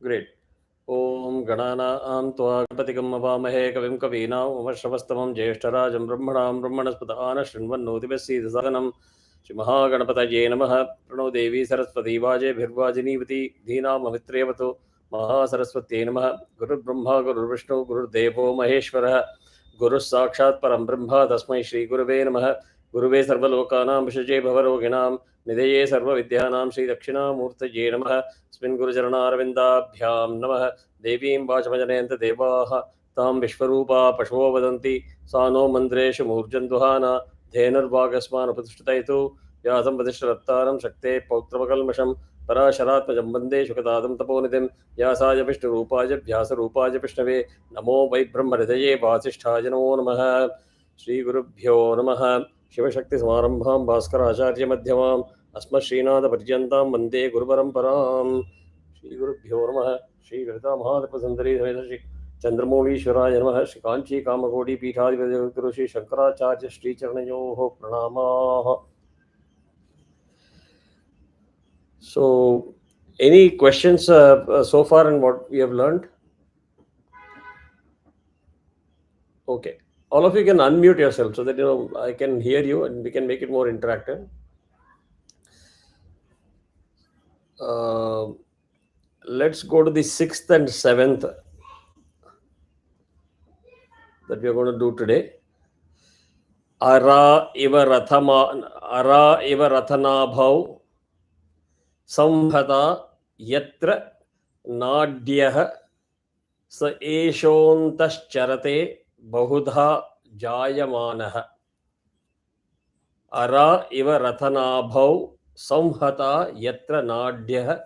Great. Om Ganana Tva Gapatikam Avamahe Kavim Kavina Umashravastamam Jeshtarajam Brahmanam Brahmanaspatana Shrinvannodibasi Sadanam Shimaha Ganapataye Namaha Prano Devi Saraswati Vaje Bhirvajinivati Dhinam Avitrevatu Maha Saraswati Namaha Guru Brahma Guru Vishnu Guru Devo Maheshwara Guru Sakshat Param Brahma Tasmai Shri Guruve Namaha Guruve Sarvalokanam Vishaje Bhavaroginam Nideye Sarva Vidyanam Shri Dakshina Murtaye Namaha Spin Guru Charanarvindabhyam Namaha Devim Vachamajanayanta Devaha Tam Vishwarupa Pashvo Vadanti Sano Mandreshu Murjanduhana Dhenarvagasman Upadishtaitu Yasam Vadishrattaram Shakte Pautravakalmasham Parasharatmajam Bande Shukadadam Taponidim Yasaya Vishnu Rupaja Vyasa Rupaja Vishnave Namo Vai Brahmaridaya Vasishthaja Namo Namaha Shri Gurubhyo Namaha Shiva Shakti Samarambham Bhaskara Acharya Madhyamam Asma Srinath Paryantam Vande Guru Paramparam Shri Gurubhyo Namaha Shri Grita Mahadepa Sundari Shri Chandramoulishwaraya Namaha Shri Kanchi Kamakodi Peethadipati Guru Shri Shankaracharya Shri Charanayoho Pranamaha. So, any questions so far in what we have learned? Okay. All of you can unmute yourself so that I can hear you and we can make it more interactive. Let's go to the 6th and 7th that we are going to do today. Ara iva rathanabhav samhata yatra nadyah sa eshontascharate bahudha jayamanah. Ara iva rathanabhav samhata yatra nadyah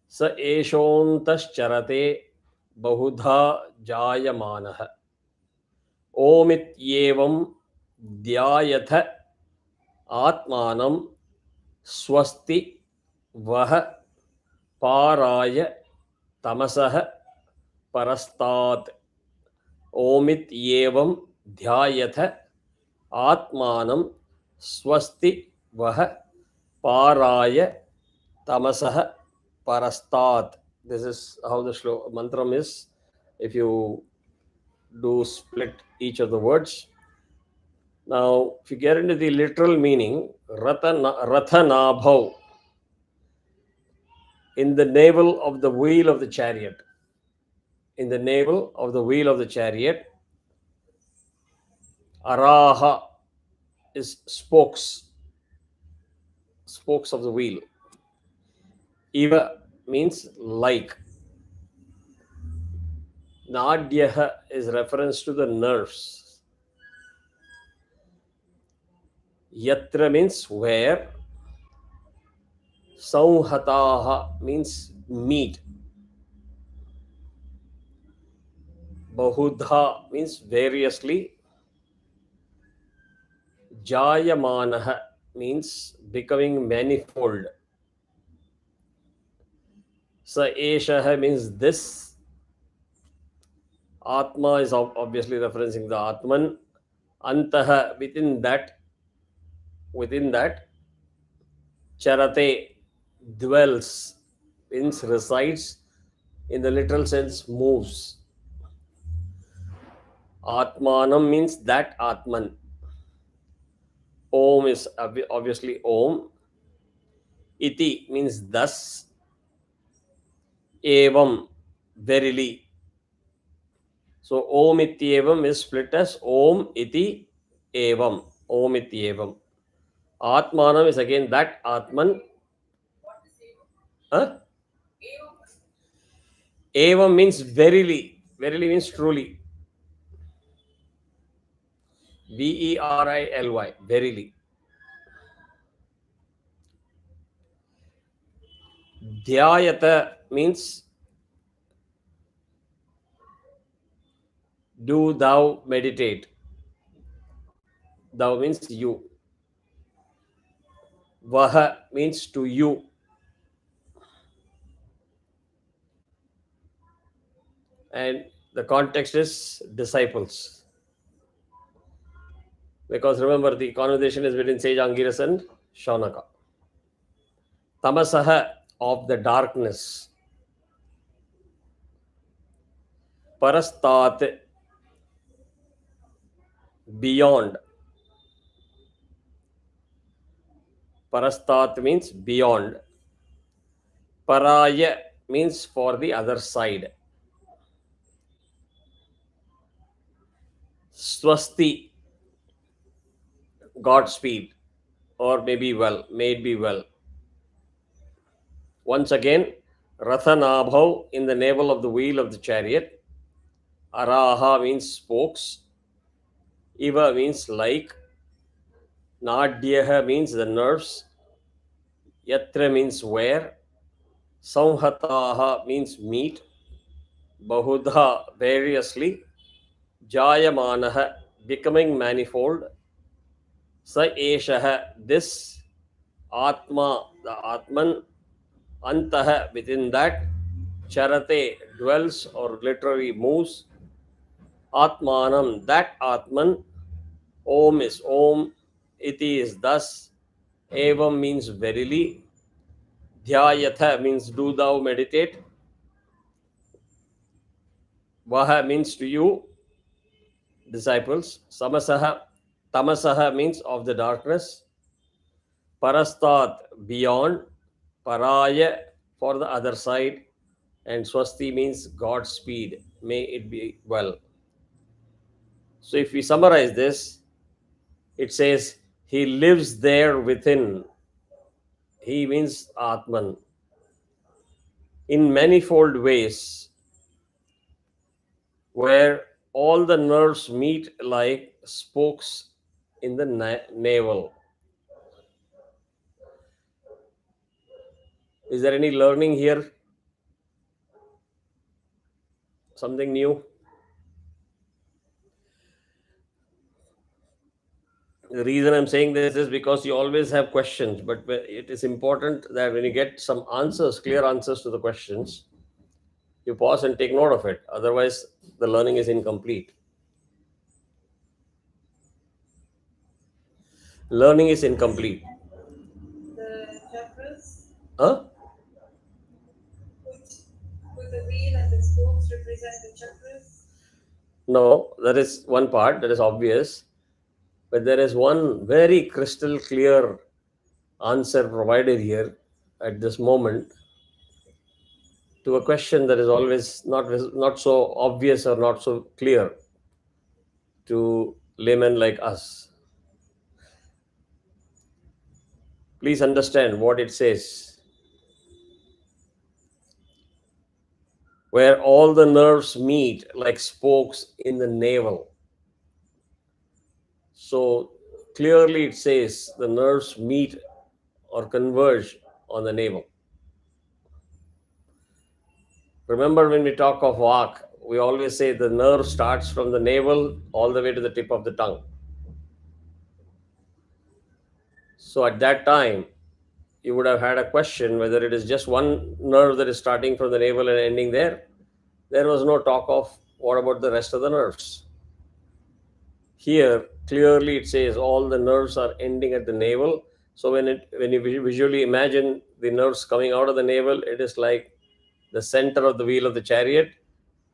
sa eshontascharate bahudha jayamanah. Omityevam ध्यायथ आत्मानं स्वस्ति वह पाराय तमसः परस्तात्. ओमित्येवं ध्यायथ आत्मानं स्वस्ति वह पाराय तमसः परस्तात्. This is how the mantram is. If you do split each of the words. Now, if you get into the literal meaning, rathanabhav, in the navel of the wheel of the chariot. In the navel of the wheel of the chariot, araha is spokes of the wheel. Iva means like. Nadyaha is reference to the nerves. Yatra means where. Sauhataha means meet. Bahudha means variously. Jayamanaha means becoming manifold. Sa eshaha means this. Atma is obviously referencing the Atman. Antaha, within that, charate, dwells, means resides, in the literal sense moves. Atmanam means that Atman. Om is obviously Om. Iti means thus. Evam, verily. So Om ityevam is split as Om iti evam. Om ityevam. Atmanam is again that Atman. Huh? Evam means verily. Verily means truly. Verily. Verily. Dhyayata means do thou meditate. Thou means you. Vaha means to you. And the context is disciples. Because remember, the conversation is between sage Angiras and Shaunaka. Tamasaha, of the darkness. Parastat, beyond. Parastat means beyond. Paraya means for the other side. Swasti, Godspeed, or maybe well, may it be well. Once again, Rathanabhav in the navel of the wheel of the chariot. Araha means spokes. Iva means like. Nadyaha means the nerves. Yatra means where. Samhataha means meet. Bahudha variously. Jayamanaha becoming manifold. Sa eshaha this. Atma the Atman. Antaha within that. Charate dwells or literally moves. Atmanam that Atman. Om is Om. Iti is thus. Evam means verily. Dhyayatha means do thou meditate. Vaha means to you, disciples. Samasaha, tamasaha means of the darkness. Parastat, beyond. Paraya, for the other side. And swasti means Godspeed. May it be well. So if we summarize this, it says, He lives there within. He means Atman. In manifold ways, where all the nerves meet like spokes in the navel. Is there any learning here? Something new? The reason I'm saying this is because you always have questions, but it is important that when you get some answers, clear answers to the questions, you pause and take note of it. Otherwise, the learning is incomplete. Learning is incomplete. The chakras Huh? with the wheel and the spokes represent the chakras. No, that is one part that is obvious, but there is one very crystal clear answer provided here at this moment to a question that is always not so obvious or not so clear to laymen like us. Please understand what it says. Where all the nerves meet like spokes in the navel. So clearly it says the nerves meet or converge on the navel. Remember when we talk of Vak, we always say the nerve starts from the navel all the way to the tip of the tongue. So at that time, you would have had a question whether it is just one nerve that is starting from the navel and ending there. There was no talk of what about the rest of the nerves. Here, clearly it says all the nerves are ending at the navel. So when you visually imagine the nerves coming out of the navel, it is like the center of the wheel of the chariot,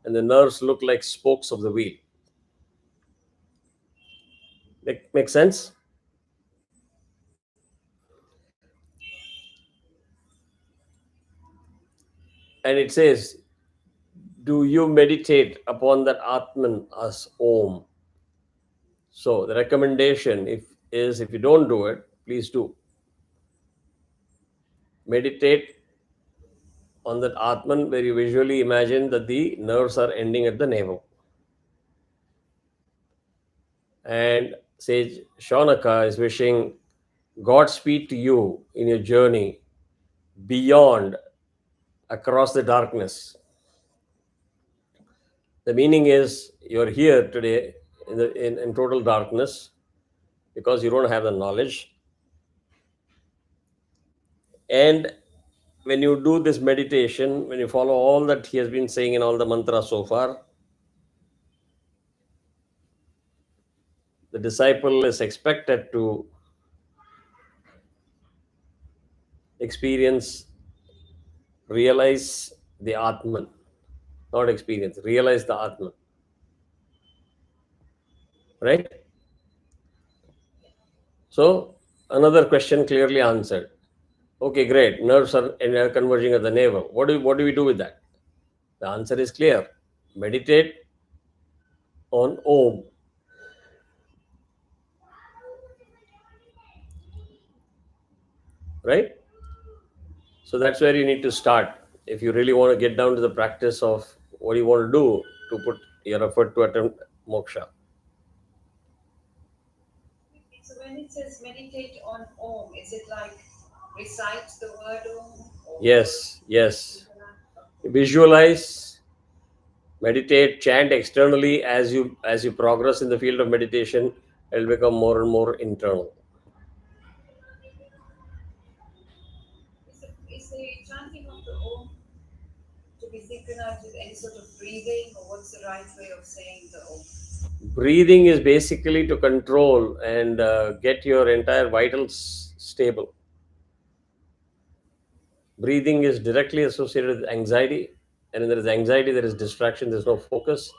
and the nerves look like spokes of the wheel. Make sense? And it says, do you meditate upon that Atman as Om? So the recommendation if you don't do it, please do. Meditate on that Atman where you visually imagine that the nerves are ending at the navel. And Sage Shaunaka is wishing Godspeed to you in your journey beyond, across the darkness. The meaning is you're here today in total darkness because you don't have the knowledge. And when you do this meditation, when you follow all that he has been saying in all the mantras so far, the disciple is expected to experience, realize the Atman. not experience. Realize the Atman. Right? So, another question clearly answered. Okay, great. Nerves are converging at the navel. What do we do with that? The answer is clear. Meditate on Om. Right? So that's where you need to start. If you really want to get down to the practice of what you want to do to put your effort to attempt moksha. So when it says meditate on Om, is it like recite the word Om? Or Yes, yes. Visualize, meditate, chant externally as you progress in the field of meditation, it will become more and more internal. Is the chanting of the Om to be synchronized with any sort of breathing, or what's the right way of saying the Om? Breathing is basically to control and get your entire vitals stable. Breathing is directly associated with anxiety, and when there is anxiety, there is distraction, there's no focus,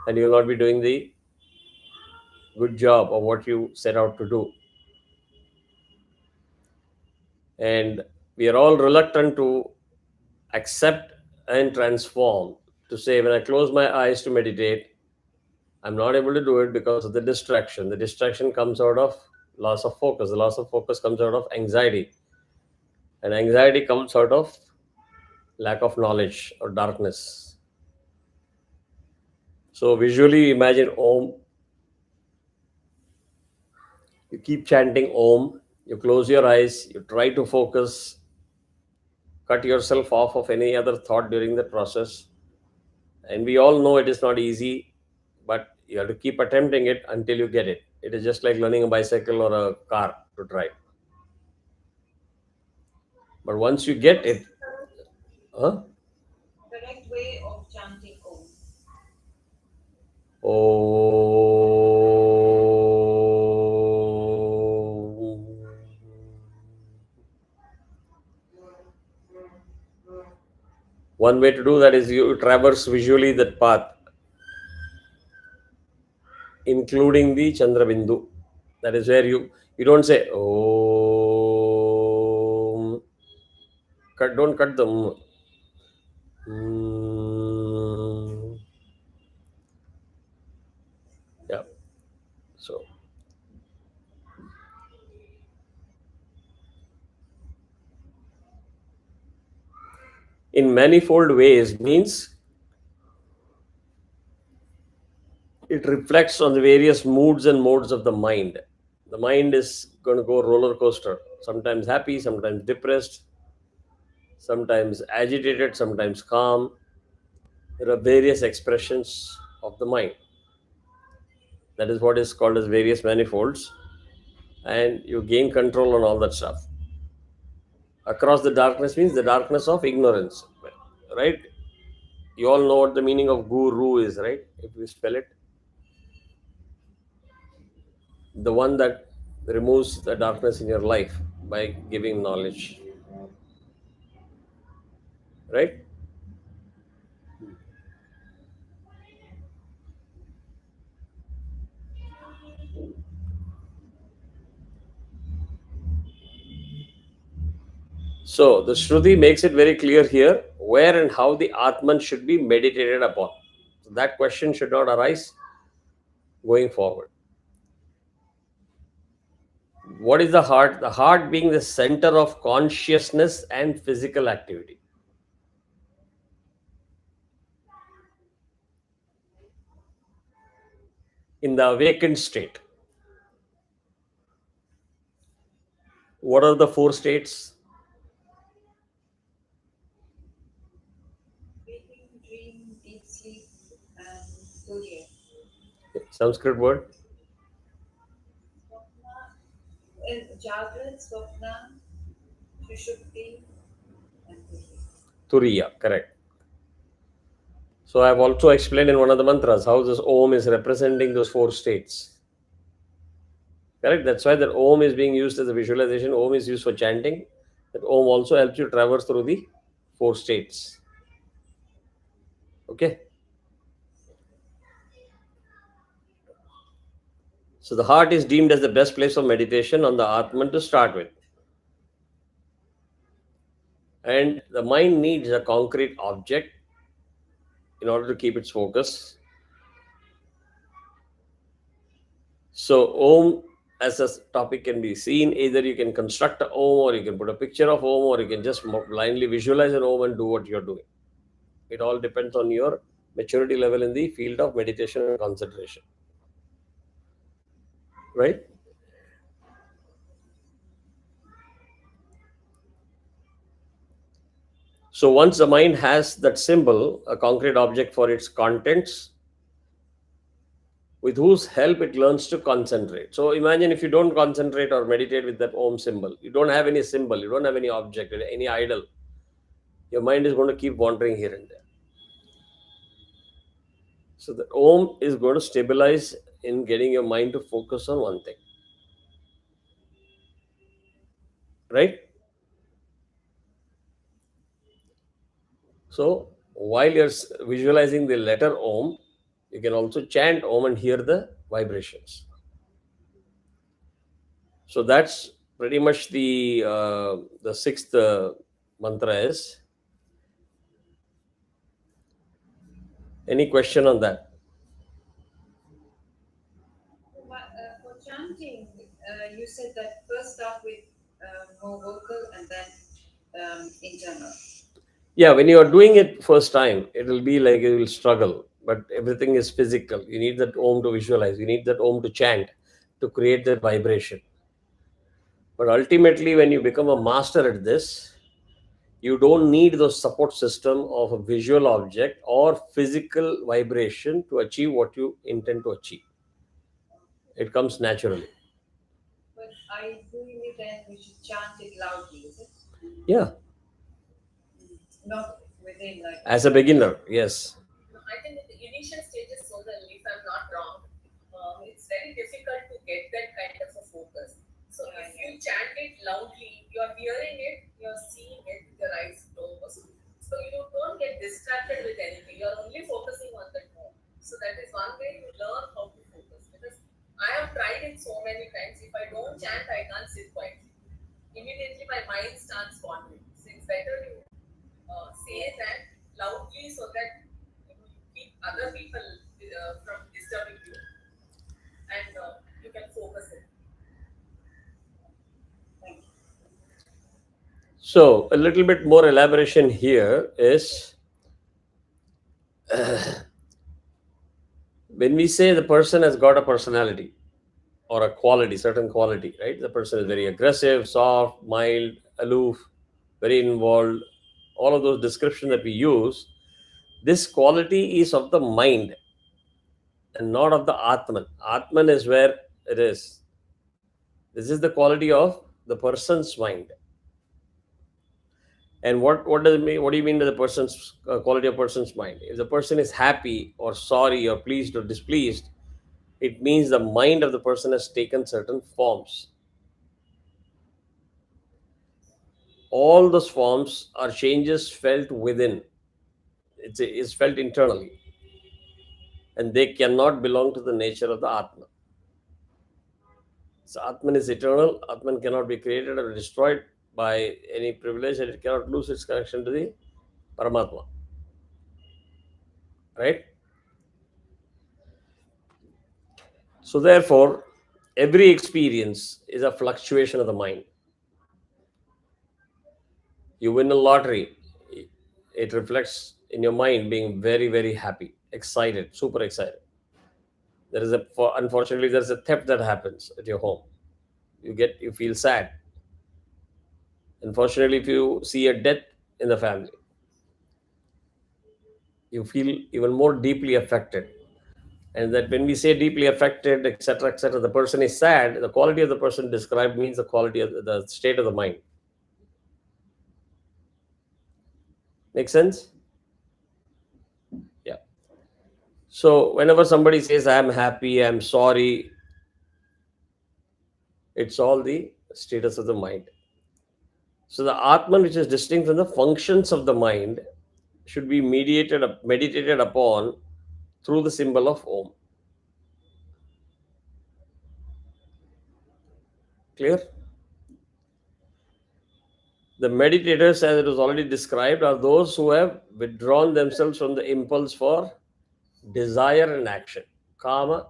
and you will not be doing the good job of what you set out to do. And we are all reluctant to accept and transform, to say, when I close my eyes to meditate, I'm not able to do it because of the distraction. The distraction comes out of loss of focus. The loss of focus comes out of anxiety. And anxiety comes out of lack of knowledge or darkness. So visually imagine Om. You keep chanting Om. You close your eyes. You try to focus. Cut yourself off of any other thought during the process. And we all know it is not easy, but you have to keep attempting it until you get it. It is just like learning a bicycle or a car to drive. But once you get it, huh? Correct way of chanting Om. Oh. One way to do that is you traverse visually that path, including the Chandrabindu. That is where you don't say oh. Don't cut them. Yeah. So in manifold ways means it reflects on the various moods and modes of the mind. The mind is going to go roller coaster, sometimes happy, sometimes depressed, sometimes agitated, sometimes calm. There are various expressions of the mind. That is what is called as various manifolds, and you gain control on all that stuff. Across the darkness means the darkness of ignorance, right? You all know what the meaning of guru is, right? If you spell it, the one that removes the darkness in your life by giving knowledge, right? So the Shruti makes it very clear here where and how the Atman should be meditated upon. So that question should not arise going forward. What is the heart? The heart being the center of consciousness and physical activity. In the awakened state, what are the four states? Waking, dream, deep sleep, and Surya. Sanskrit word? Jagrat, Swapna, Sushupti, and Turiya. Turiya, correct. So I have also explained in one of the mantras how this Om is representing those four states. Correct? That's why that Om is being used as a visualization. Om is used for chanting. That Om also helps you traverse through the four states. Okay. So the heart is deemed as the best place of meditation on the Atman to start with. And the mind needs a concrete object in order to keep its focus. So Om as a topic can be seen. Either you can construct a Om, or you can put a picture of Om, or you can just blindly visualize an Om and do what you're doing. It all depends on your maturity level in the field of meditation and concentration. Right? So once the mind has that symbol, a concrete object for its contents, with whose help it learns to concentrate. So imagine if you don't concentrate or meditate with that Om symbol, you don't have any symbol, you don't have any object, any idol, your mind is going to keep wandering here and there. So the Om is going to stabilize in getting your mind to focus on one thing. Right? So while you're visualizing the letter Om, you can also chant Om and hear the vibrations. So that's pretty much the sixth mantra is. Any question on that? For chanting, you said that first start with more vocal and then internal. Yeah, when you are doing it first time, it will be like you will struggle, but everything is physical. You need that Om to visualize, you need that Om to chant, to create that vibration. But ultimately, when you become a master at this, you don't need the support system of a visual object or physical vibration to achieve what you intend to achieve. It comes naturally. But I doing it then we should chant it loudly, is it? Yeah. Not within like. As a beginner, yes. I think in the initial stages, so that if I'm not wrong, it's very difficult to get that kind of a focus. So if you chant it loudly, you're hearing it, you're seeing it with your eyes closed. So you don't get distracted with anything. You're only focusing on the tone. So that is one way to learn how to focus. Because I have tried it so many times. If I don't chant, I can't sit quietly. Immediately my mind starts wandering. So it's better to say that loudly so that you keep other people from disturbing you, and you can focus it. Thank you. So a little bit more elaboration here is when we say the person has got a personality or a quality, certain quality, right? The person is very aggressive, soft, mild, aloof, very involved, all of those descriptions that we use, this quality is of the mind and not of the Atman. Atman is where it is. This is the quality of the person's mind. And what does it mean? What do you mean by the person's quality of person's mind? If the person is happy or sorry or pleased or displeased, it means the mind of the person has taken certain forms. All those forms are changes felt within. It's felt internally, and they cannot belong to the nature of the Atman. So Atman is eternal. Atman cannot be created or destroyed by any privilege, and it cannot lose its connection to the Paramatma. Right? So therefore, every experience is a fluctuation of the mind. You win a lottery, it reflects in your mind being very, very happy, excited, super excited. Unfortunately, there's a theft that happens at your home. You feel sad. Unfortunately, if you see a death in the family, you feel even more deeply affected. And that when we say deeply affected, etc., the person is sad, the quality of the person described means the quality of the state of the mind. Make sense? Yeah. So whenever somebody says, I'm happy, I'm sorry, it's all the status of the mind. So the Atman, which is distinct from the functions of the mind, should be meditated upon through the symbol of Om. Clear? The meditators, as it was already described, are those who have withdrawn themselves from the impulse for desire and action. Kama,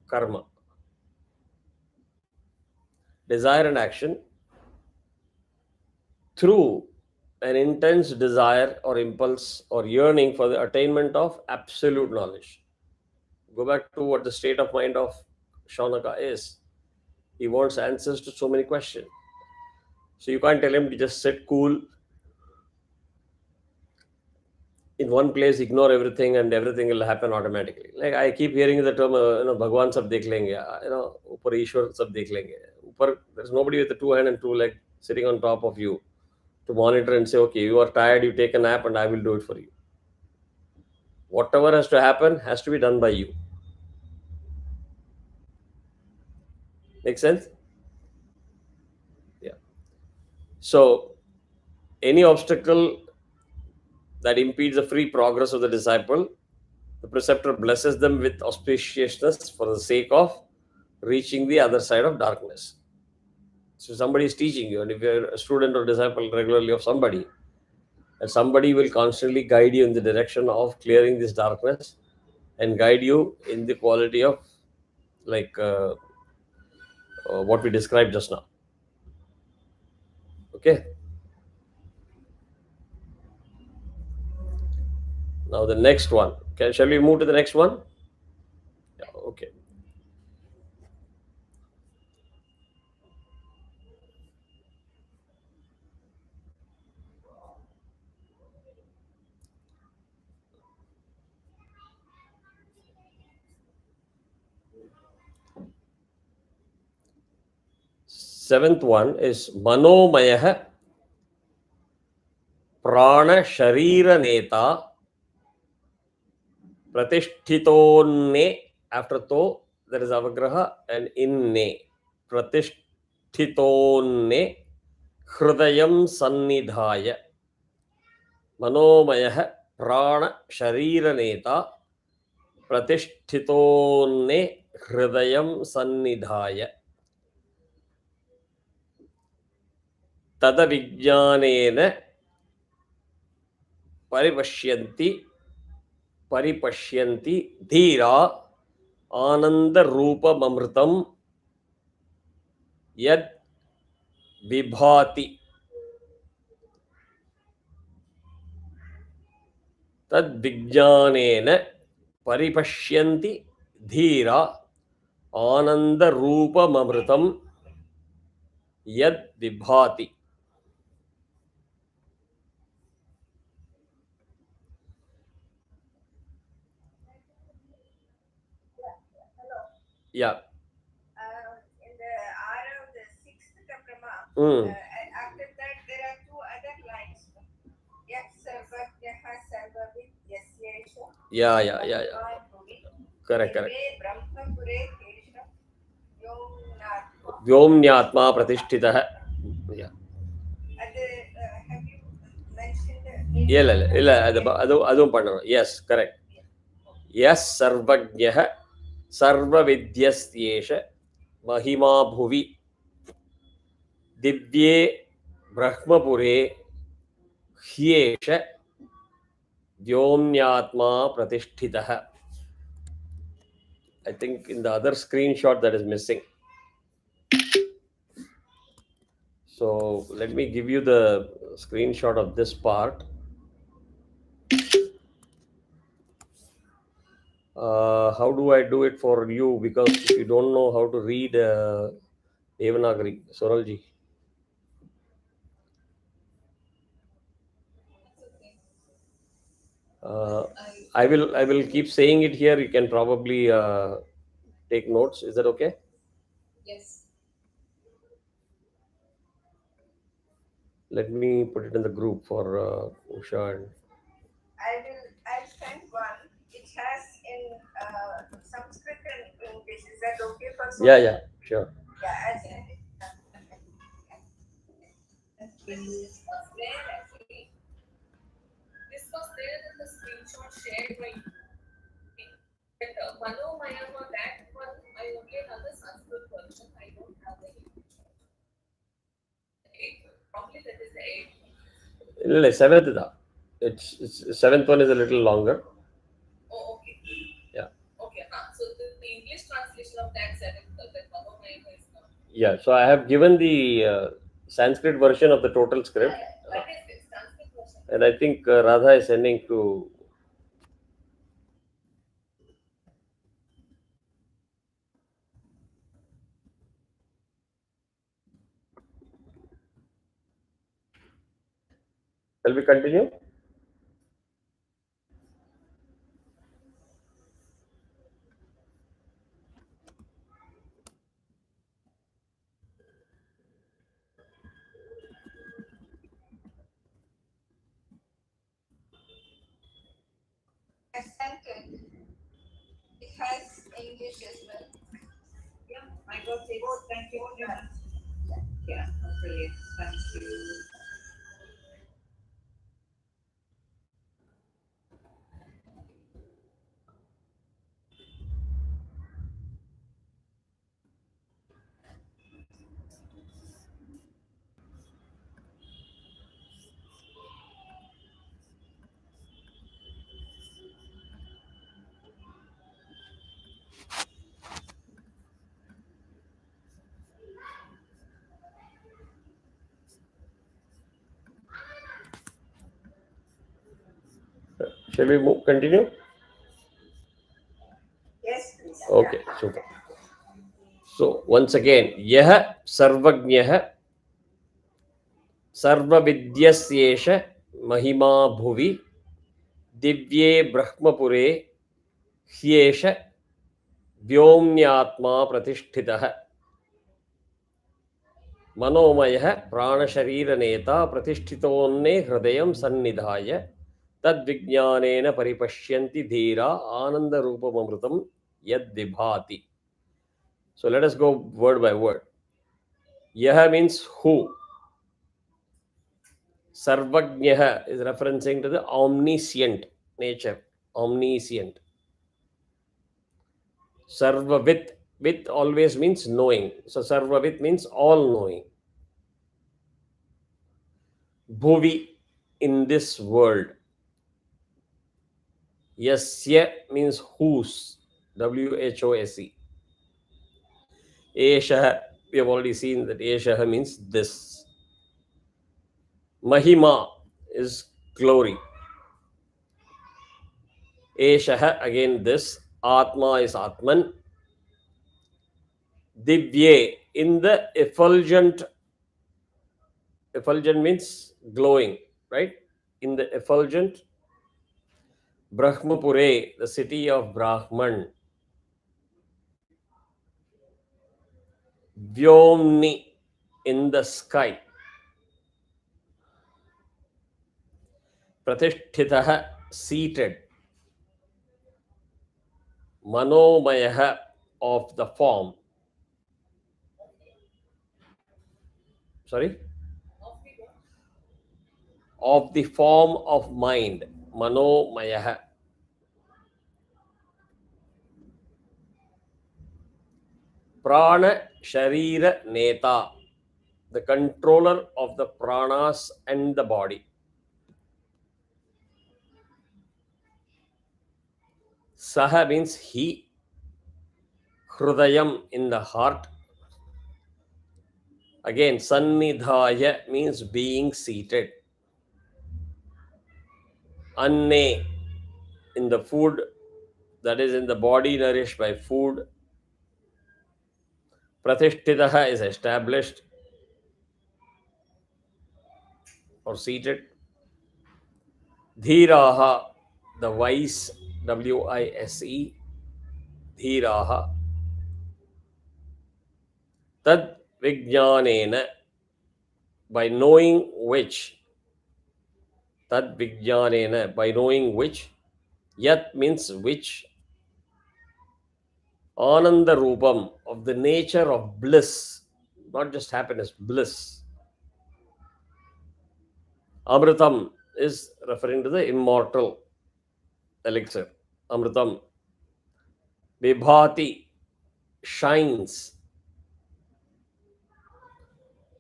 karma. Desire and action through an intense desire or impulse or yearning for the attainment of absolute knowledge. Go back to what the state of mind of Shaunaka is. He wants answers to so many questions. So you can't tell him to just sit cool in one place, ignore everything, and everything will happen automatically. Like I keep hearing the term, Bhagwan sab dekh lenge, upar Ishwar sab dekh lenge. Upar, there's nobody with a two hand and two leg sitting on top of you to monitor and say, okay, you are tired, you take a nap, and I will do it for you. Whatever has to happen has to be done by you. Make sense? Yeah. So, any obstacle that impedes the free progress of the disciple, the preceptor blesses them with auspiciousness for the sake of reaching the other side of darkness. So, somebody is teaching you, and if you're a student or disciple regularly of somebody, and somebody will constantly guide you in the direction of clearing this darkness and guide you in the quality of like what we described just now. Okay. Now the next one. Shall we move to the next one? Yeah, okay. Seventh one is Manomayah Prana Sharira Neta Pratishthitonne. After to, there is Avagraha and in ne. Pratishthitonne Hrudayam Sannidhaya. Manomayah Prana Sharira Neta Pratishthitonne Hrudayam Sannidhaya. Tadavijnanena paripashyanti dhira ananda rupamamritam yad vibhati. Tad vijnanena paripashyanti dhira ananda rupamamritam yad vibhati. Yeah. In the R of the sixth Kaprama, after that there are two other lines. Yat sarvajnaha sarvavid yasyesha. Yeah. Correct. Brahmapure kesha Vyomnyatma pratishtitah. Yeah. Have you mentioned? Adum pannanum. Yes, correct. Yes, sarvajnah sarvavidyastyesha mahima bhuvi divye brahmapure hyesha vyomnyatma pratishtitah. I think in the other screenshot that is missing. So let me give you the screenshot of this part. How do I do it for you? Because if you don't know how to read Devanagari, Soralji. I will keep saying it here. You can probably take notes. Is that okay? Yes. Let me put it in the group for Usha and. I'll send one. It has in Sanskrit and English. Is that okay for some? Yeah, sure. Yeah, I'll send it. This was there in the screenshot shared by you. But Manomaya, that one, I only have the Sanskrit version. I don't have the English version. Probably that is the 8th. இல்லை seventh தான். It's seventh one is a little longer. Oh, okay. Yeah. Okay. So the English translation of that 7th, that Manomaya is not. Yeah. So I have given the Sanskrit version of the total script, What is this Sanskrit version? and I think Radha is sending to. Shall we continue? I sent it. It has English as well. Yeah, I got it. Thank you very much. Yeah, brilliant. Thank you. Shall we continue? Yes, please. Okay, super. So once again, Yah Sarvajnah Sarvavidyasesha Mahima Bhuvi Divye Brahmapure Hyesha Vyomnyatma Pratishtitah Manomayah Pranasharira Neta Pratishtitone Hridayam Sannidhaya Tad Vijnanena Paripashyanti Dhira Ananda Rupamamrutam Yad Vibhati. So let us go word by word. Yah means who. Sarvajnah is referencing to the omniscient nature. Omniscient. Sarvavit. Vit always means knowing. So Sarvavit means all knowing. Bhuvi, in this world. Yasya means whose. Whose. Esha, we have already seen that Esha means this. Mahima is glory. Esha, again this. Atma is Atman. Divye, in the effulgent. Effulgent means glowing, right? In the effulgent. Brahmapure, the city of Brahman. Vyomni, in the sky. Pratishtitah, seated. Manomayah, of the form. Sorry? Of the form of mind. Manomayah. Prana Sharira Neta, the controller of the pranas and the body. Saha means he. Hrudayam, in the heart. Again, Sannidhaya means being seated. Anne, in the food, that is in the body nourished by food. Pratishtitaha is established or seated. Dhiraha, the wise, Wise. Dhiraha. Tad Vijnanena, by knowing which. Tad Vijnanena, by knowing which. Yat means which. Ananda Rupam, of the nature of bliss, not just happiness, bliss. Amritam is referring to the immortal elixir, Amritam. Vibhati, shines.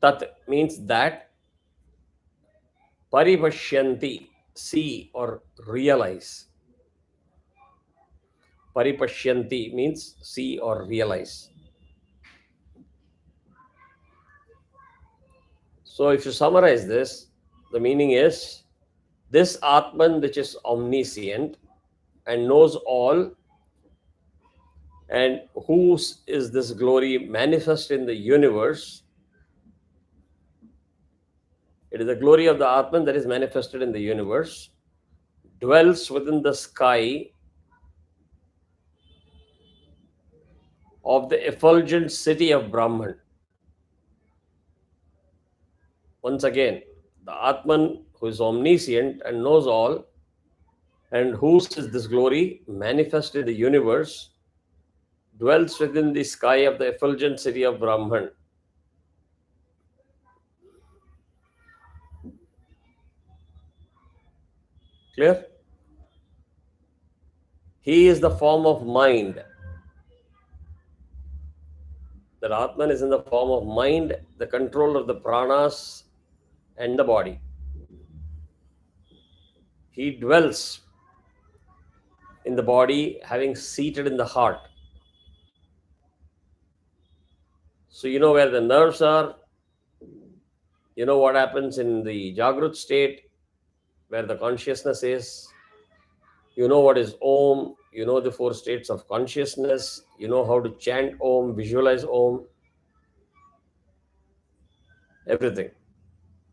Tat means that. Paripashyanti, see or realize. Paripashyanti means see or realize. So if you summarize this, the meaning is this Atman which is omniscient and knows all, and whose is this glory manifest in the universe. It is the glory of the Atman that is manifested in the universe, dwells within the sky of the effulgent city of Brahman. Once again, the Atman who is omniscient and knows all, and whose is this glory manifest in the universe, dwells within the sky of the effulgent city of Brahman. Clear? He is the form of mind. That Atman is in the form of mind, the control of the pranas and the body. He dwells in the body, having seated in the heart. So you know where the nerves are, you know what happens in the Jagrut state, where the consciousness is, you know what is Om, you know the 4 states of consciousness, you know how to chant Om, visualize Om, everything,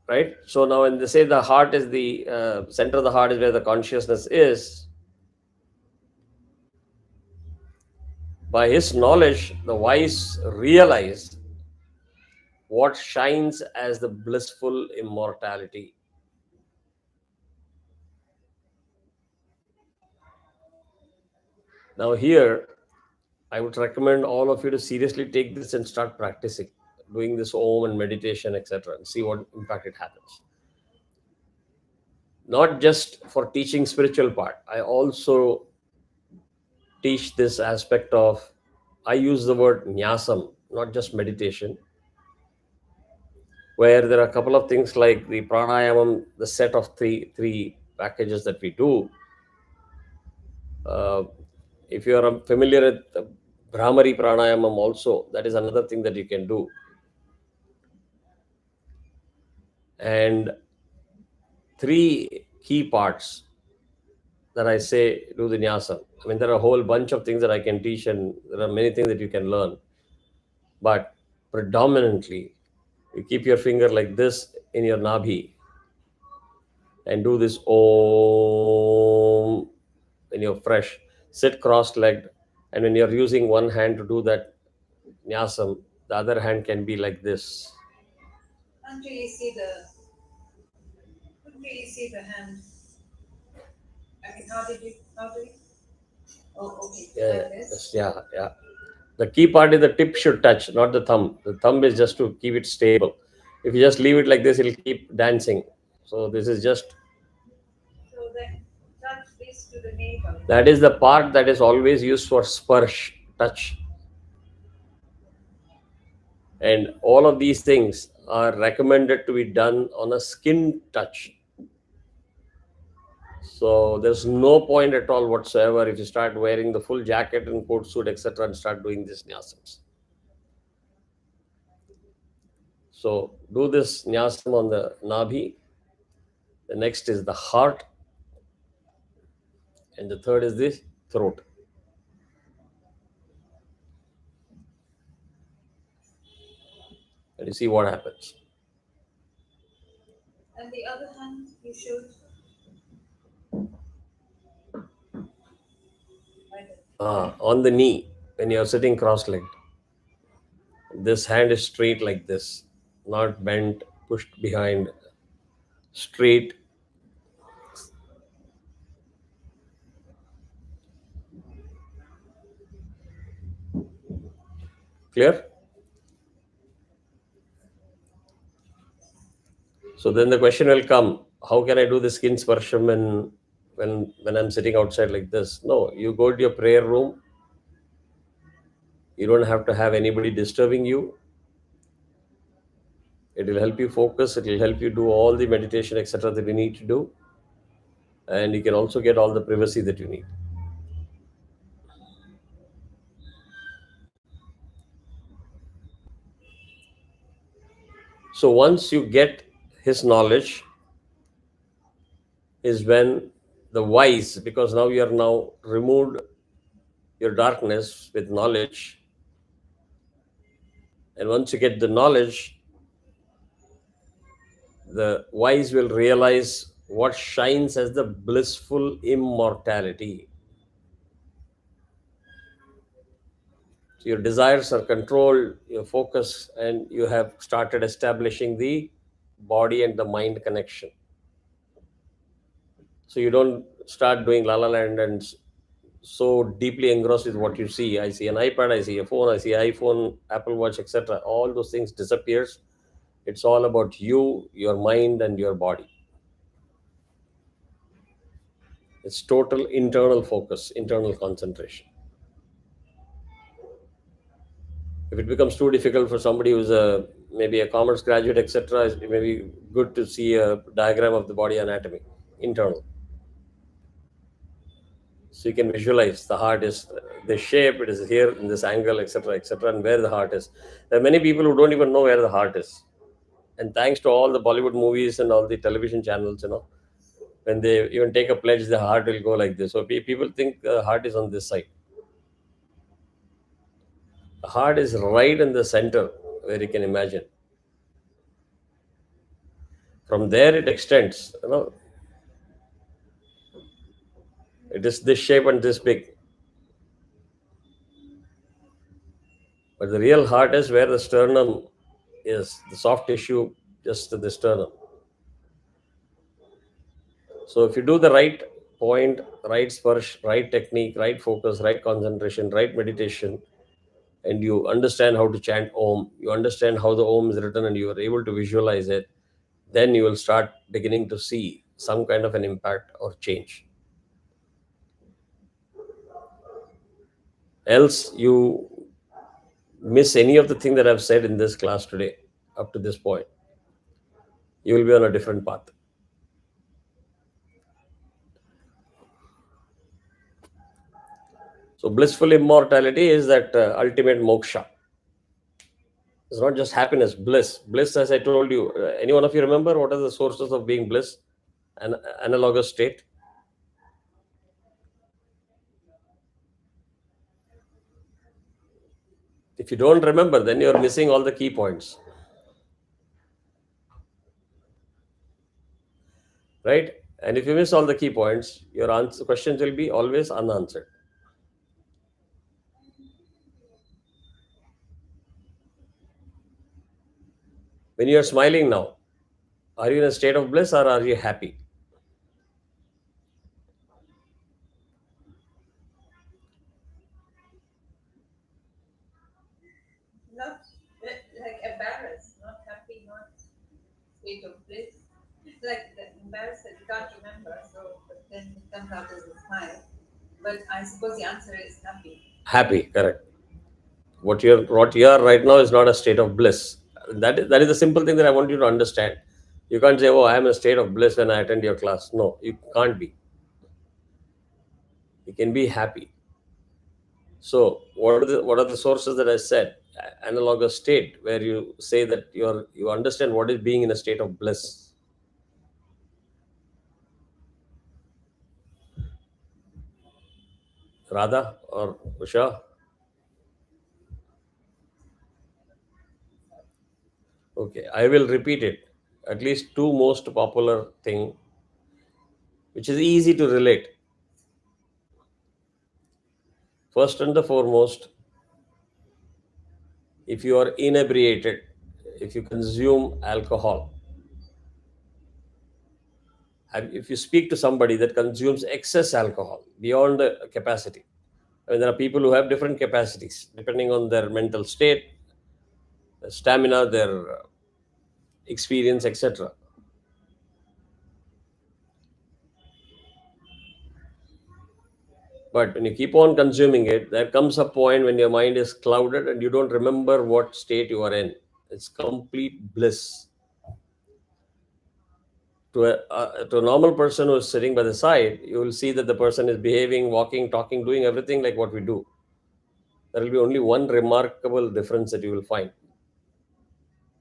right? So now when they say the heart is the center of the heart is where the consciousness is, by his knowledge, the wise realize what shines as the blissful immortality. Now here, I would recommend all of you to seriously take this and start practicing, doing this Om and meditation, etc., and see what impact it happens. Not just for teaching spiritual part, I also teach this aspect of, I use the word nyasam, not just meditation, where there are a couple of things like the pranayamam, the set of three packages that we do. If you are familiar with the Brahmari pranayamam also, that is another thing that you can do. And 3 key parts that I say do the nyasa. I mean, there are a whole bunch of things that I can teach, and there are many things that you can learn. But predominantly, you keep your finger like this in your nabhi and do this Om when you're fresh. Sit cross-legged, and when you're using one hand to do that nyasam, the other hand can be like this. Until you see the hand. I mean, how did you? Oh, okay. Like this. Yeah. The key part is the tip should touch, not the thumb. The thumb is just to keep it stable. If you just leave it like this, it'll keep dancing. So this is just. So then touch this to the navel. That is the part that is always used for sparsh, touch. And all of these things are recommended to be done on a skin touch. So there's no point at all whatsoever if you start wearing the full jacket and coat suit, etc., and start doing these nyasams. So do this nyasam on the nabhi. The next is the heart. And the third is the throat. And you see what happens. And the other hand, you should. On the knee, when you're sitting cross-legged. This hand is straight like this, not bent, pushed behind, straight. Clear? So then the question will come, how can I do the skin sparsham when I'm sitting outside like this? No, you go to your prayer room. You don't have to have anybody disturbing you. It will help you focus. It will help you do all the meditation, etc., that you need to do. And you can also get all the privacy that you need. So once you get his knowledge is when the wise, because now you are now removed your darkness with knowledge. And once you get the knowledge, the wise will realize what shines as the blissful immortality. So your desires are controlled, your focus, and you have started establishing the body and the mind connection. So you don't start doing la la land and so deeply engrossed with what you see. I see an iPad, I see a phone, I see iPhone, Apple Watch, etc. All those things disappears. It's all about you, your mind, and your body. It's total internal focus, internal concentration. If it becomes too difficult for somebody who's maybe a commerce graduate, etc., it may be good to see a diagram of the body anatomy, internal. So you can visualize the heart is the shape, it is here in this angle, etc., and where the heart is. There are many people who don't even know where the heart is. And thanks to all the Bollywood movies and all the television channels, when they even take a pledge, the heart will go like this. So people think the heart is on this side. The heart is right in the center, where you can imagine. From there, it extends. It is this shape and this big. But the real heart is where the sternum is, the soft tissue just to the sternum. So if you do the right point, right sparsh, right technique, right focus, right concentration, right meditation, and you understand how to chant Om, you understand how the Om is written, and you are able to visualize it, then you will start beginning to see some kind of an impact or change. Else, you miss any of the thing that I've said in this class today up to this point, you will be on a different path. So blissful immortality is that ultimate moksha. It's not just happiness, bliss. Bliss, as I told you, any one of you remember what are the sources of being bliss? An analogous state. If you don't remember, then you're missing all the key points. Right? And if you miss all the key points, your questions will be always unanswered. When you are smiling now, are you in a state of bliss or are you happy? Not like embarrassed, not happy, not state of bliss. Like embarrassed that you can't remember, so but then it comes out as a smile. But I suppose the answer is happy. Happy, correct. What you are right now is not a state of bliss. That is the simple thing that I want you to understand. You can't say, "Oh, I am in a state of bliss when I attend your class." No, you can't be. You can be happy. So, what are the sources that I said? Analogous state, where you say that you understand what is being in a state of bliss. Radha or Usha? Okay, I will repeat it. At least two most popular thing, which is easy to relate. First and the foremost, if you are inebriated, if you consume alcohol, if you speak to somebody that consumes excess alcohol beyond the capacity, I mean, there are people who have different capacities depending on their mental state, their stamina, their experience, etc. But when you keep on consuming it, there comes a point when your mind is clouded and you don't remember what state you are in. It's complete bliss. To a normal person who is sitting by the side, you will see that the person is behaving, walking, talking, doing everything like what we do. There will be only one remarkable difference that you will find.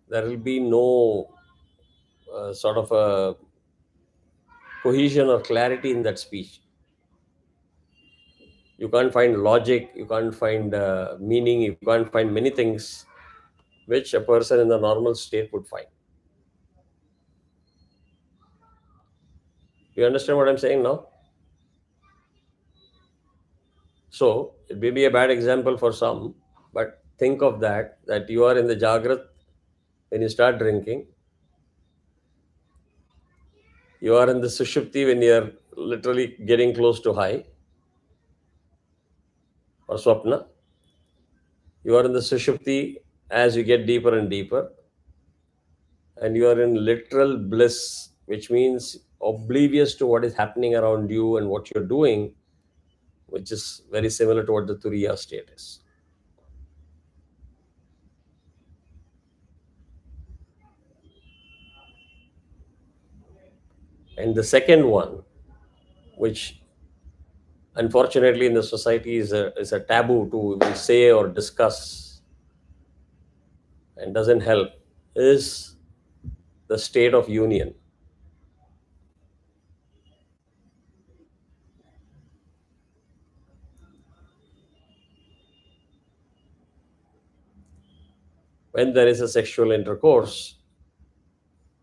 There will be no sort of a cohesion or clarity in that speech. You can't find logic, you can't find meaning, you can't find many things which a person in the normal state would find. You understand what I'm saying now? So it may be a bad example for some, but think of that you are in the Jagrat when you start drinking. You are in the Sushupti when you are literally getting close to high or Swapna. You are in the Sushupti as you get deeper and deeper. And you are in literal bliss, which means oblivious to what is happening around you and what you're doing, which is very similar to what the Turiya state is. And the second one, which unfortunately in the society is a taboo to even say or discuss and doesn't help, is the state of union. When there is a sexual intercourse,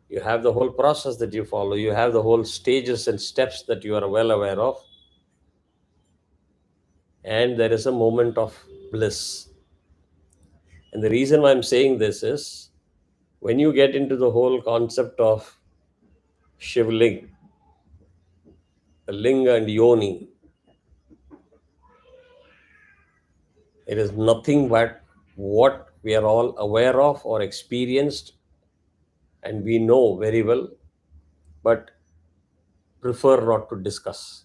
you have the whole process that you follow, you have the whole stages and steps that you are well aware of, and there is a moment of bliss. And the reason why I'm saying this is when you get into the whole concept of Shivling, the Linga and Yoni, it is nothing but what we are all aware of or experienced, and we know very well, but prefer not to discuss.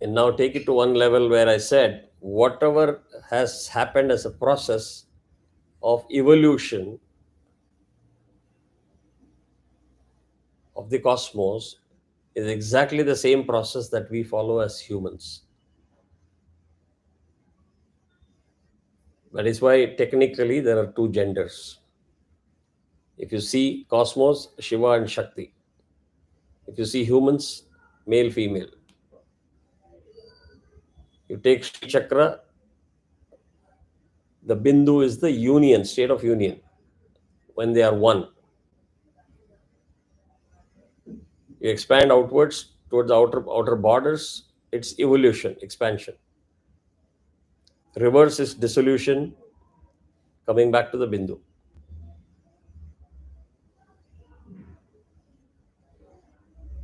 And now take it to one level where I said, whatever has happened as a process of evolution of the cosmos is exactly the same process that we follow as humans. That is why technically there are two genders. If you see cosmos, Shiva and Shakti. If you see humans, male, female. You take Sri Chakra, the Bindu is the union, state of union, when they are one. You expand outwards towards the outer borders, it's evolution, expansion. Reverse is dissolution, coming back to the Bindu.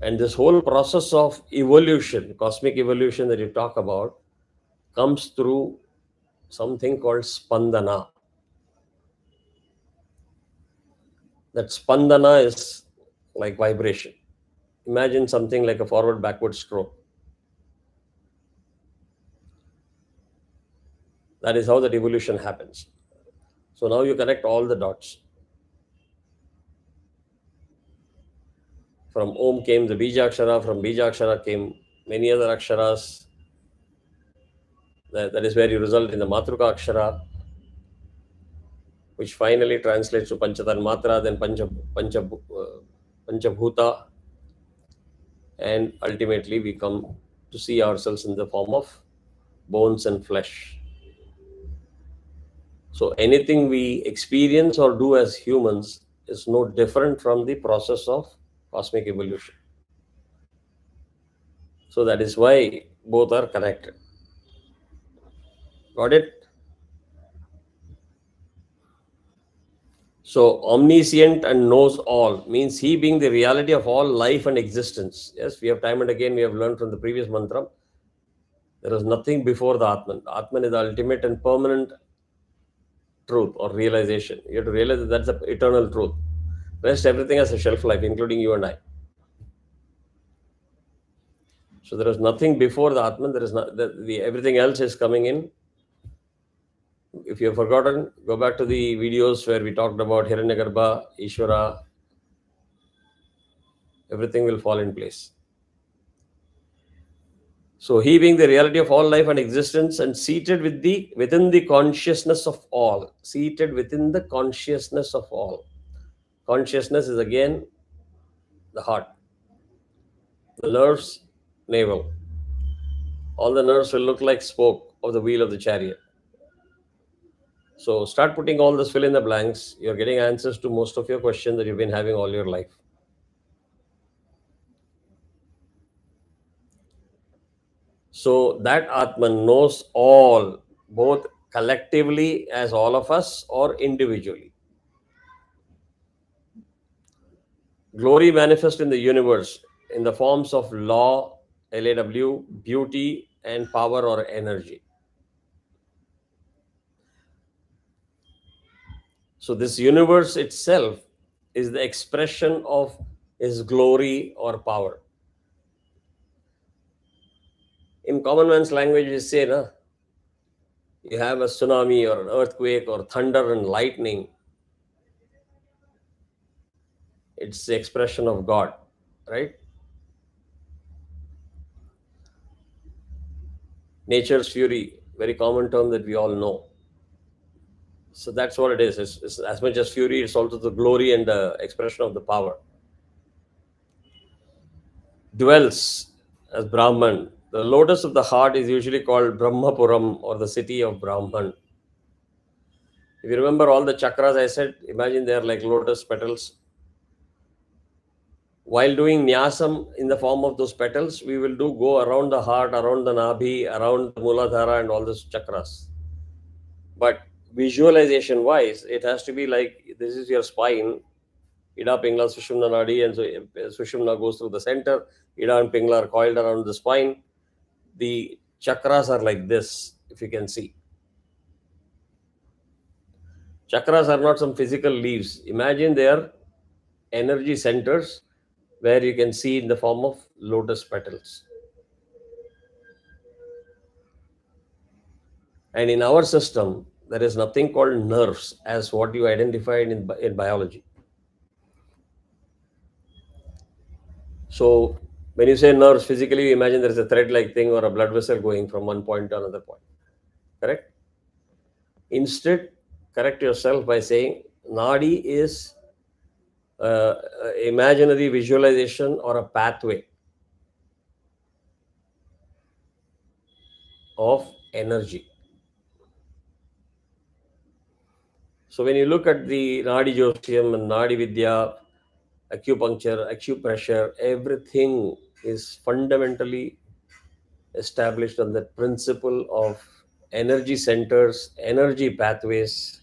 And this whole process of evolution, cosmic evolution that you talk about, comes through something called spandana. That spandana is like vibration. Imagine something like a forward backward stroke. That is how that evolution happens. So now you connect all the dots. From Om came the Bijakshara, from Bijakshara came many other Aksharas. That is where you result in the Matruka Akshara, which finally translates to Panchatanmatra, then Panchabhuta, and ultimately we come to see ourselves in the form of bones and flesh. So anything we experience or do as humans is no different from the process of cosmic evolution. So that is why both are connected. Got it? So omniscient and knows all means he being the reality of all life and existence. Yes, we have time and again we have learned from the previous mantra. There is nothing before the Atman. Atman is the ultimate and permanent truth or realization. You have to realize that that's the eternal truth. Rest everything has a shelf life, including you and I. So there is nothing before the Atman. There is not everything else is coming in. If you have forgotten, go back to the videos where we talked about Hiranyagarbha, Ishvara. Everything will fall in place. So he being the reality of all life and existence and seated within the consciousness of all. Seated within the consciousness of all. Consciousness is again the heart. The nerves, navel. All the nerves will look like spoke of the wheel of the chariot. So start putting all this fill in the blanks. You're getting answers to most of your questions that you've been having all your life. So that Atman knows all, both collectively as all of us or individually. Glory manifests in the universe in the forms of law, LAW, beauty, and power or energy. So this universe itself is the expression of his glory or power. In common man's language, we say, na, you have a tsunami or an earthquake or thunder and lightning. It's the expression of God, right? Nature's fury, very common term that we all know. So that's what it is. It's as much as fury, it's also the glory and the expression of the power. Dwells as Brahman. The lotus of the heart is usually called Brahmapuram or the city of Brahman. If you remember all the chakras I said, imagine they are like lotus petals. While doing nyasam in the form of those petals, we will go around the heart, around the nabhi, around the muladhara and all those chakras. But visualization wise, it has to be like this is your spine. Ida, Pingla, Sushumna Nadi, and so Sushumna goes through the center. Ida and Pingla are coiled around the spine. The chakras are like this, if you can see. Chakras are not some physical leaves. Imagine they are energy centers where you can see in the form of lotus petals. And in our system, there is nothing called nerves as what you identified in biology. So when you say nerves, physically, you imagine there is a thread-like thing or a blood vessel going from one point to another point. Correct? Instead, correct yourself by saying Nadi is imaginary visualization or a pathway of energy. So when you look at the Nadi Jyotiam and Nadi Vidya, acupuncture, acupressure, everything is fundamentally established on the principle of energy centers, energy pathways,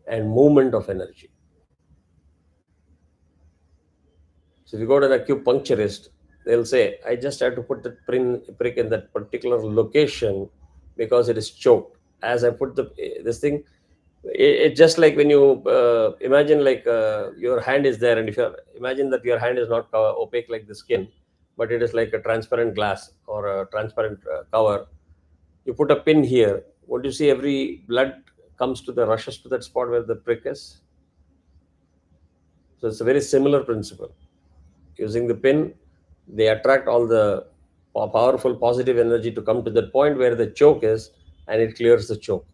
and movement of energy. So if you go to an acupuncturist, they'll say, I just have to put the prick in that particular location because it is choked. As I put this thing, it's just like when you imagine like your hand is there, and if you imagine that your hand is not opaque like the skin, but it is like a transparent glass or a transparent cover. You put a pin here. What you see, every blood comes to the rushes to that spot where the prick is. So it's a very similar principle. Using the pin, they attract all the powerful positive energy to come to that point where the choke is, and it clears the choke.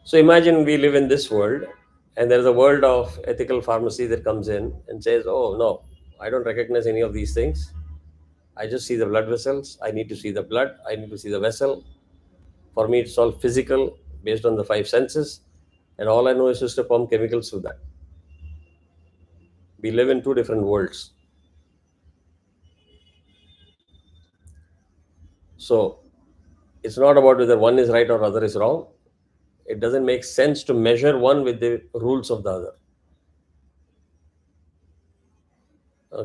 So imagine we live in this world, and there's a world of ethical pharmacy that comes in and says, oh no, I don't recognize any of these things. I just see the blood vessels. I need to see the blood. I need to see the vessel. For me, it's all physical based on the five senses. And all I know is just to pump chemicals through that. We live in two different worlds. So it's not about whether one is right or other is wrong. It doesn't make sense to measure one with the rules of the other.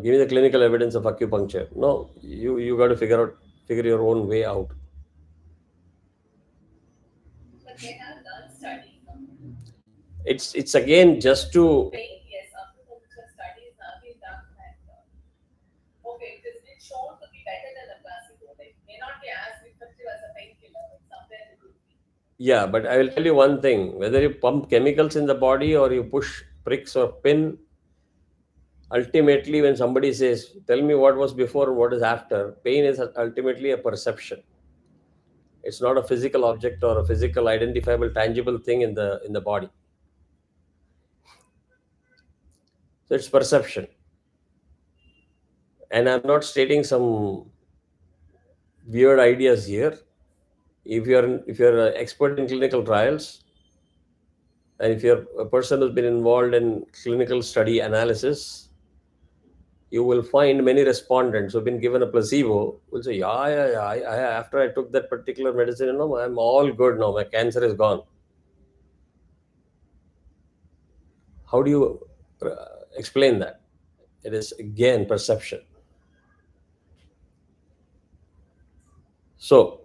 Give me the clinical evidence of acupuncture. No, you got to figure your own way out. But they have done studies. It's again just to Yes, acupuncture studies have been done Yeah, but I will tell you one thing, whether you pump chemicals in the body or you push pricks or pin, ultimately when somebody says, tell me what was before and what is after, pain is ultimately a perception. It's not a physical object or a physical identifiable tangible thing in the body. So it's perception. And I'm not stating some weird ideas here. If you're an expert in clinical trials, and if you're a person who's been involved in clinical study analysis, you will find many respondents who've been given a placebo will say, after I took that particular medicine, I'm all good now. My cancer is gone. How do you explain that? It is again perception. So,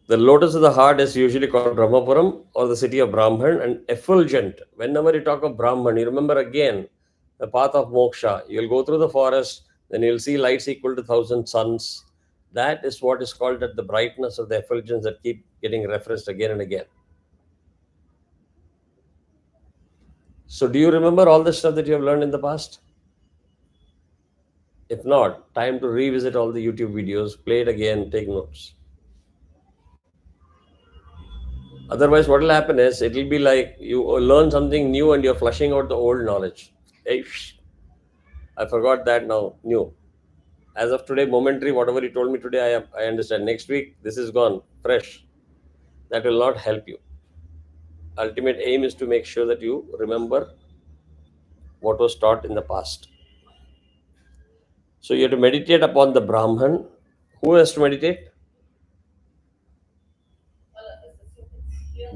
the lotus of the heart is usually called Brahmapuram or the city of Brahman, and effulgent. Whenever you talk of Brahman, you remember again the path of moksha. You'll go through the forest, then you'll see lights equal to 1,000 suns. That is what is called at the brightness of the effulgence that keep getting referenced again and again. So, do you remember all the stuff that you have learned in the past? If not, time to revisit all the YouTube videos, play it again, take notes. Otherwise, what will happen is it will be like you learn something new and you're flushing out the old knowledge. Hey, I forgot that now. New. As of today, momentary, whatever you told me today, I understand. Next week, this is gone, fresh. That will not help you. Ultimate aim is to make sure that you remember what was taught in the past. So you have to meditate upon the Brahman. Who has to meditate?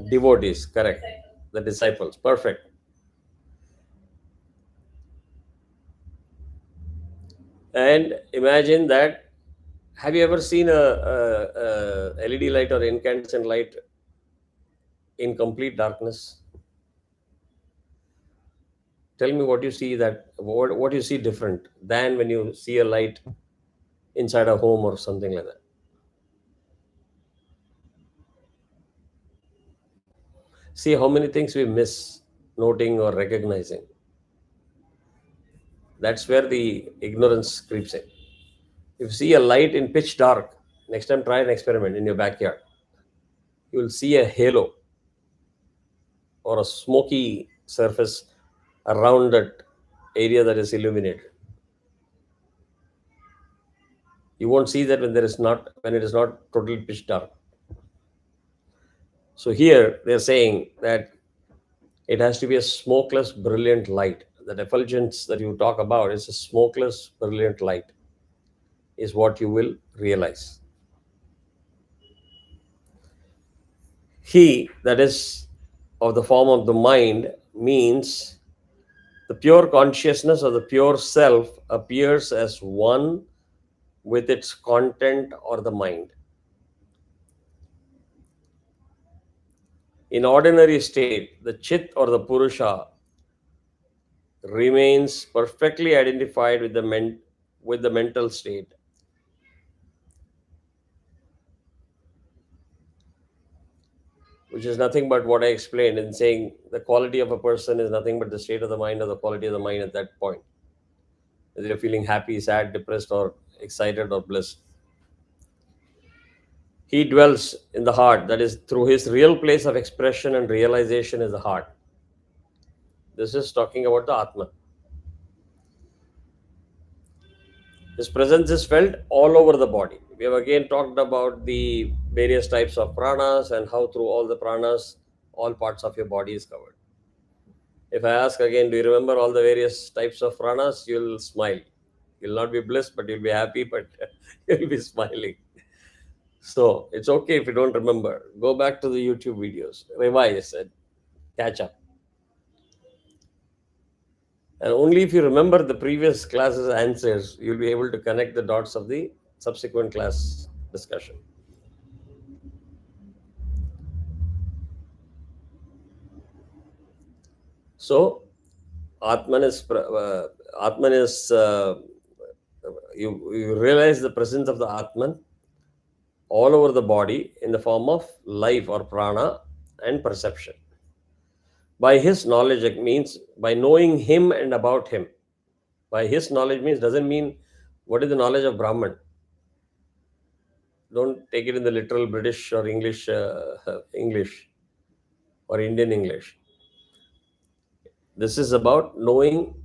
Devotees, correct. The disciples, perfect. And imagine that. Have you ever seen a LED light or incandescent light in complete darkness? Tell me what you see what you see different than when you see a light inside a home or something like that. See how many things we miss noting or recognizing. That's where the ignorance creeps in. If you see a light in pitch dark, next time try an experiment in your backyard. You will see a halo or a smoky surface around that area that is illuminated. You won't see that when it is not totally pitch dark. So here they're saying that it has to be a smokeless, brilliant light. That effulgence that you talk about is a smokeless, brilliant light, is what you will realize. He that is of the form of the mind means the pure consciousness or the pure self appears as one with its content or the mind. In ordinary state, the chit or the purusha remains perfectly identified with the mental state, which is nothing but what I explained in saying the quality of a person is nothing but the state of the mind or the quality of the mind at that point. Whether you're feeling happy, sad, depressed, or excited or blissed. He dwells in the heart, that is, through his real place of expression and realization is the heart. This is talking about the Atman. His presence is felt all over the body. We have again talked about the various types of pranas and how through all the pranas, all parts of your body is covered. If I ask again, do you remember all the various types of pranas? You'll smile. You'll not be blissed, but you'll be happy, but you'll be smiling. So it's okay if you don't remember. Go back to the YouTube videos, revise and catch up. And only if you remember the previous class's answers, you'll be able to connect the dots of the subsequent class discussion. So, Atman is you realize the presence of the Atman. all over the body in the form of life or prana and perception. By his knowledge, it means by knowing him and about him. By his knowledge means doesn't mean what is the knowledge of Brahman. Don't take it in the literal British or English English or Indian English. This is about knowing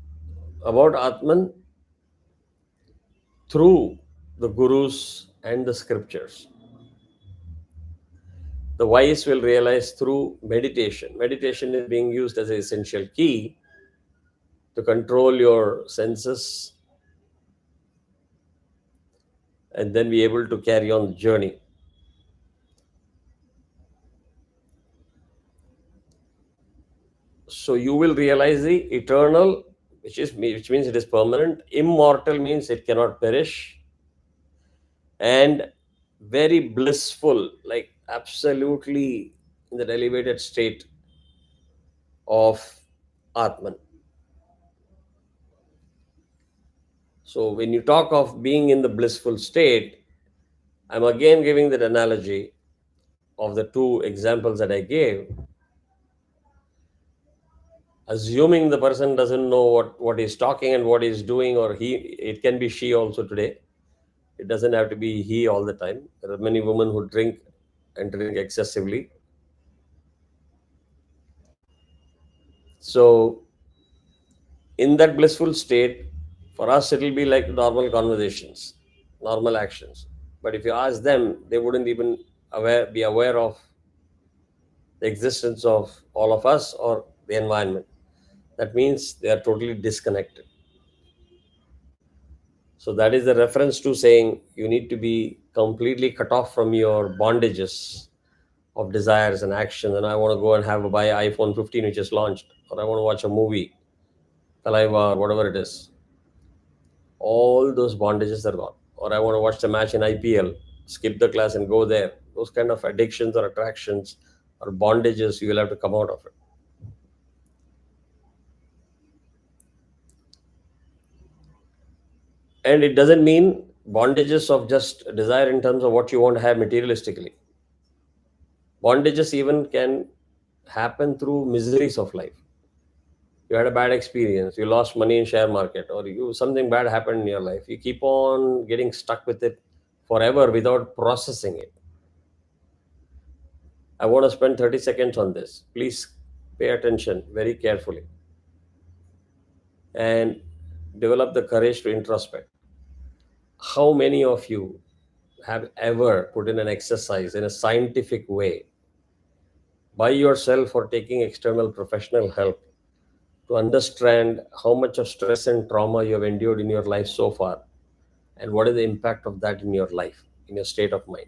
about Atman through the gurus and the scriptures. The wise will realize through meditation. Meditation is being used as an essential key to control your senses and then be able to carry on the journey. So you will realize the eternal, which means it is permanent. Immortal means it cannot perish, and very blissful, like absolutely in that elevated state of Atman. So when you talk of being in the blissful state, I'm again giving that analogy of the two examples that I gave. Assuming the person doesn't know what he's talking and what he's doing, or it can be she also today. It doesn't have to be he all the time. There are many women who drink and drink excessively. So in that blissful state, for us it will be like normal conversations, normal actions. But if you ask them, they wouldn't even be aware of the existence of all of us or the environment. That means they are totally disconnected. So that is the reference to saying you need to be completely cut off from your bondages of desires and action. And I want to go and buy iPhone 15 which is launched, or I want to watch a movie, Talaiva, or whatever it is. All those bondages are gone. Or I want to watch the match in IPL, skip the class and go there. Those kind of addictions or attractions or bondages, you will have to come out of it. And it doesn't mean bondages of just desire in terms of what you want to have materialistically. Bondages even can happen through miseries of life. You had a bad experience, you lost money in share market, or something bad happened in your life. You keep on getting stuck with it forever without processing it. I want to spend 30 seconds on this. Please pay attention very carefully and develop the courage to introspect. How many of you have ever put in an exercise in a scientific way by yourself or taking external professional help to understand how much of stress and trauma you have endured in your life so far, and what is the impact of that in your life, in your state of mind?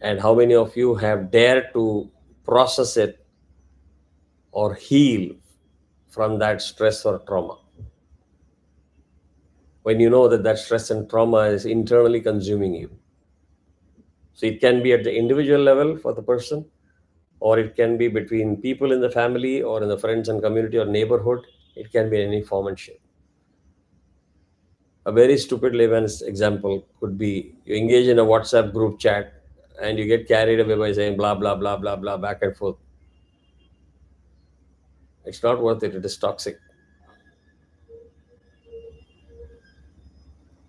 And how many of you have dared to process it or heal from that stress or trauma, when you know that stress and trauma is internally consuming you? So it can be at the individual level for the person, or it can be between people in the family or in the friends and community or neighborhood. It can be in any form and shape. A very stupid layman's example could be you engage in a WhatsApp group chat and you get carried away by saying blah, blah, blah, blah, blah, back and forth. It's not worth it. It is toxic.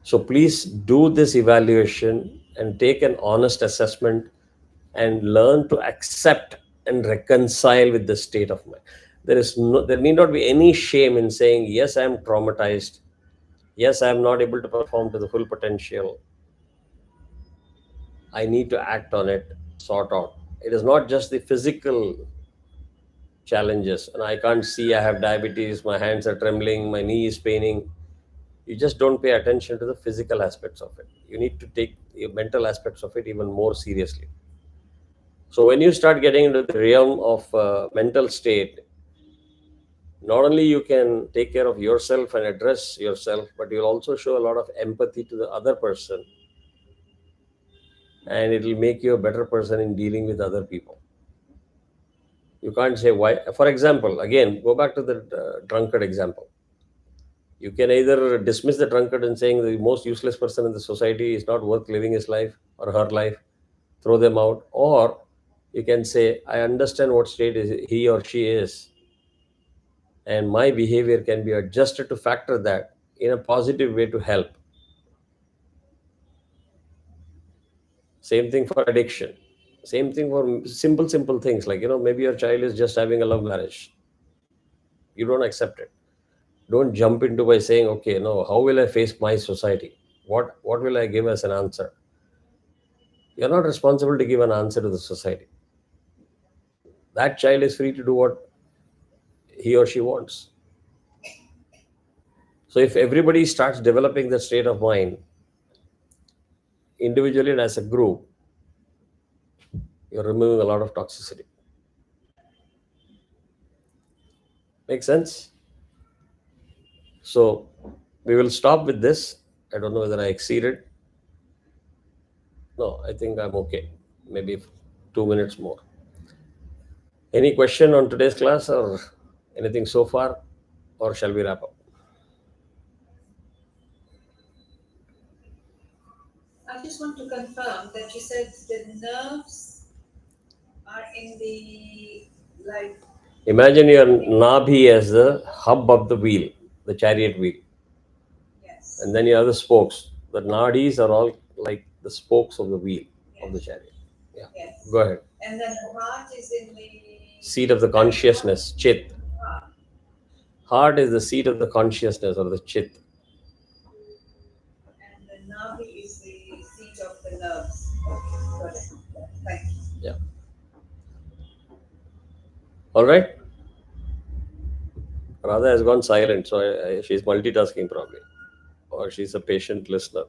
So please do this evaluation and take an honest assessment and learn to accept and reconcile with the state of mind. There need not be any shame in saying, yes, I am traumatized. Yes, I am not able to perform to the full potential. I need to act on it, sort out. It is not just the physical challenges. And I can't see, I have diabetes, my hands are trembling, my knee is paining. You just don't pay attention to the physical aspects of it. You need to take the mental aspects of it even more seriously. So when you start getting into the realm of mental state, not only you can take care of yourself and address yourself, but you'll also show a lot of empathy to the other person. And it will make you a better person in dealing with other people. You can't say why. For example, again, go back to the drunkard example. You can either dismiss the drunkard and saying the most useless person in the society is not worth living his life or her life, throw them out, or you can say, I understand what state he or she is, and my behavior can be adjusted to factor that in a positive way to help. Same thing for addiction. Same thing for simple things like, maybe your child is just having a love marriage. You don't accept it. Don't jump into by saying, okay, no, how will I face my society? What will I give as an answer? You're not responsible to give an answer to the society. That child is free to do what he or she wants. So if everybody starts developing that state of mind, individually and as a group, you're removing a lot of toxicity. Make sense? So we will stop with this. I don't know whether I exceeded. No, I think I'm okay. Maybe 2 minutes more. Any question on today's class or anything so far? Or shall we wrap up? I just want to confirm that you said the nerves are in the, like, Imagine your Nabhi as the hub of the wheel, the chariot wheel. yes. And then you have the spokes. The nadis are all like the spokes of the wheel of the chariot. Yeah. Yes. Go ahead. And then the heart is in the Seat of the consciousness, chit. heart. Heart is the seat of the consciousness or the chit. And the navi is the seat of the nerves. Okay, got it. Thank you. Yeah. All right. Radha has gone silent, so she's multitasking probably, or she's a patient listener.